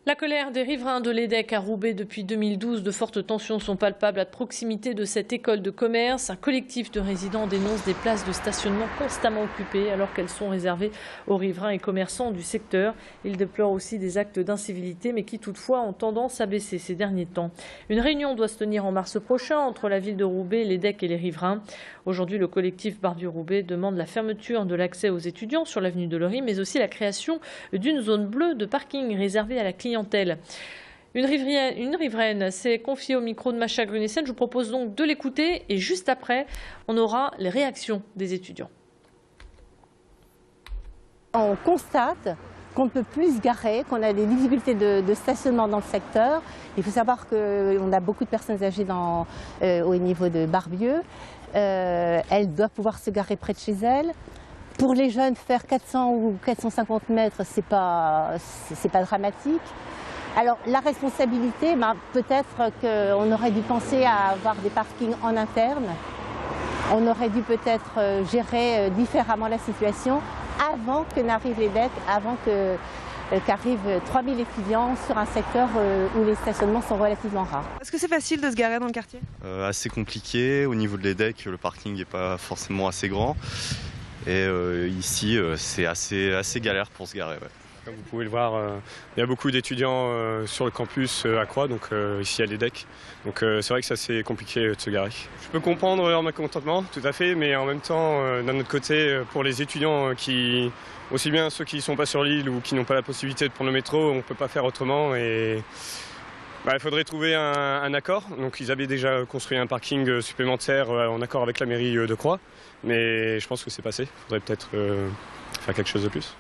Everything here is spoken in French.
La colère des riverains de l'EDEC à Roubaix depuis 2012, de fortes tensions sont palpables à proximité de cette école de commerce. Un collectif de résidents dénonce des places de stationnement constamment occupées alors qu'elles sont réservées aux riverains et commerçants du secteur. Ils déplorent aussi des actes d'incivilité mais qui toutefois ont tendance à baisser ces derniers temps. Une réunion doit se tenir en mars prochain entre la ville de Roubaix, l'EDEC et les riverains. Aujourd'hui, le collectif Bar-du-Roubaix demande la fermeture de l'accès aux étudiants sur l'avenue de Leury mais aussi la création d'une zone bleue de parking réservée à la clientèle. Une riveraine s'est confiée au micro de Macha Grunessen. Je vous propose donc de l'écouter et juste après, on aura les réactions des étudiants. On constate qu'on ne peut plus se garer, qu'on a des difficultés de stationnement dans le secteur. Il faut savoir qu'on a beaucoup de personnes âgées au niveau de Barbieux. Elles doivent pouvoir se garer près de chez elles. Pour les jeunes, faire 400 ou 450 mètres, c'est pas dramatique. Alors la responsabilité, peut-être qu'on aurait dû penser à avoir des parkings en interne. On aurait dû peut-être gérer différemment la situation avant que n'arrivent les dettes, avant qu'arrivent 3000 étudiants sur un secteur où les stationnements sont relativement rares. Est-ce que c'est facile de se garer dans le quartier? Assez compliqué. Au niveau de l'EDEC, le parking n'est pas forcément assez grand. Et ici, c'est assez galère pour se garer. Ouais. Comme vous pouvez le voir, il y a beaucoup d'étudiants sur le campus à Croix, donc ici à l'EDEC. Donc c'est vrai que c'est assez compliqué de se garer. Je peux comprendre leur mécontentement, tout à fait, mais en même temps, d'un autre côté, pour les étudiants aussi bien ceux qui ne sont pas sur l'île ou qui n'ont pas la possibilité de prendre le métro, on ne peut pas faire autrement. Et il faudrait trouver un accord. Donc ils avaient déjà construit un parking supplémentaire en accord avec la mairie de Croix, mais je pense que c'est passé. Il faudrait peut-être faire quelque chose de plus.